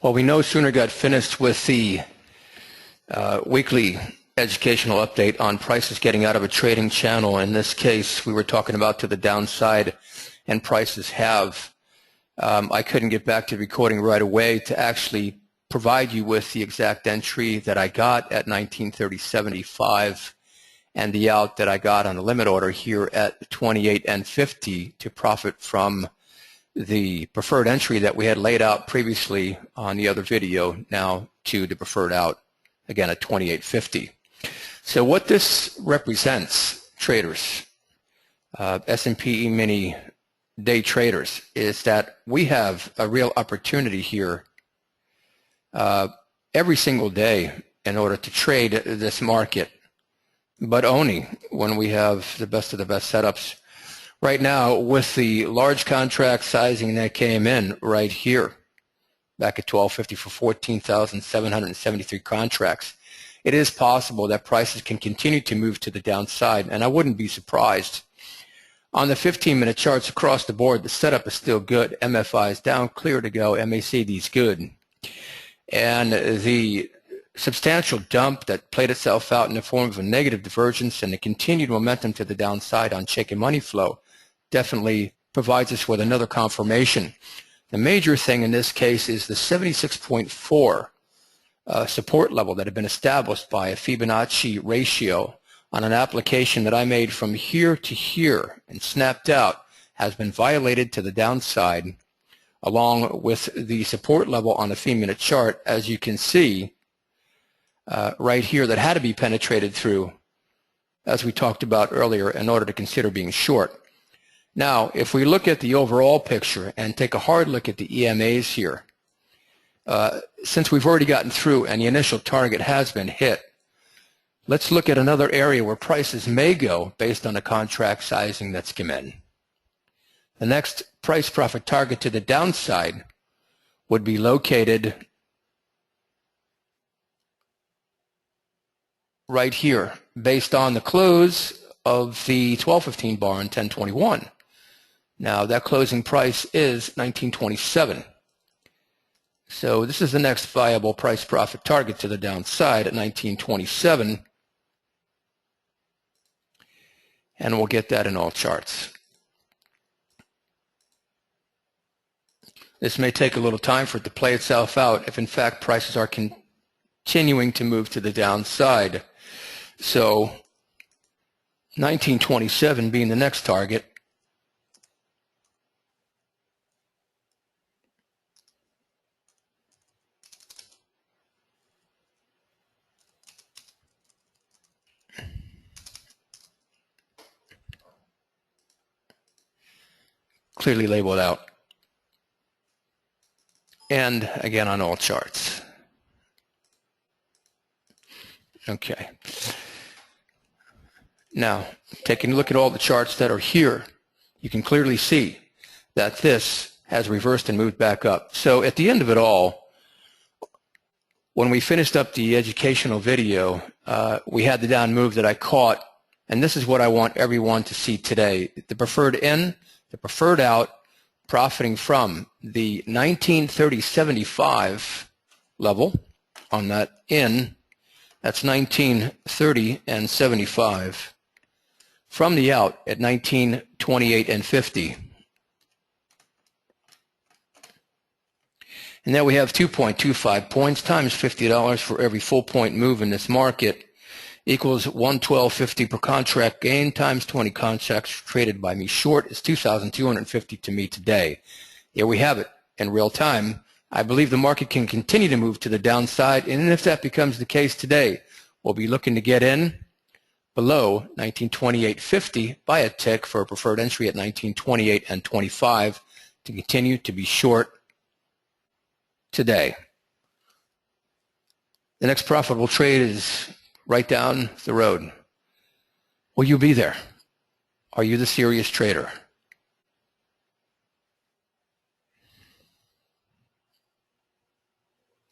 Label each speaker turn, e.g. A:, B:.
A: Well, we no sooner got finished with the weekly educational update on prices getting out of a trading channel. In this case, we were talking about to the downside, and prices have. I couldn't get back to recording right away to actually provide you with the exact entry that I got at 1930.75 and the out that I got on the limit order here at 28.50 to profit from the preferred entry that we had laid out previously on the other video, now to the preferred out again at 28.50. So what this represents, traders, S&P mini day traders, is that we have a real opportunity here every single day in order to trade this market, but only when we have the best of the best setups. Right now, with the large contract sizing that came in right here, back at 1250 for 14,773 contracts, it is possible that prices can continue to move to the downside, and I wouldn't be surprised. On the 15-minute charts across the board, the setup is still good. MFI is down, clear to go. MACD is good. And the substantial dump that played itself out in the form of a negative divergence and the continued momentum to the downside on check and money flow definitely provides us with another confirmation. The major thing in this case is the 76.4 support level that had been established by a Fibonacci ratio on an application that I made from here to here and snapped out has been violated to the downside, along with the support level on the 3-minute chart, as you can see right here, that had to be penetrated through, as we talked about earlier, in order to consider being short. Now, if we look at the overall picture and take a hard look at the EMAs here, since we've already gotten through and the initial target has been hit, let's look at another area where prices may go based on the contract sizing that's come in. The next price profit target to the downside would be located right here based on the close of the 1215 bar on 1021. Now that closing price is 1927. So this is the next viable price profit target to the downside at 1927. And we'll get that in all charts. This may take a little time for it to play itself out if in fact prices are continuing to move to the downside. So 1927 being the next target. Clearly labeled out. And again on all charts. Okay. Now, taking a look at all the charts that are here, you can clearly see that this has reversed and moved back up. So at the end of it all, when we finished up the educational video, we had the down move that I caught, and this is what I want everyone to see today. The preferred in, the preferred out, profiting from the 1930.75 level on that in, that's 1930.75, from the out at 1928.50. And now we have 2.25 points times $50 for every full point move in this market equals 112.50 per contract gain times 20 contracts traded by me short is 2,250 to me today. Here we have it in real time. I believe the market can continue to move to the downside, and if that becomes the case today, we'll be looking to get in below 1928.50 by a tick for a preferred entry at 1928.25 to continue to be short today. The next profitable trade is right down the road. Will you be there? Are you the serious trader?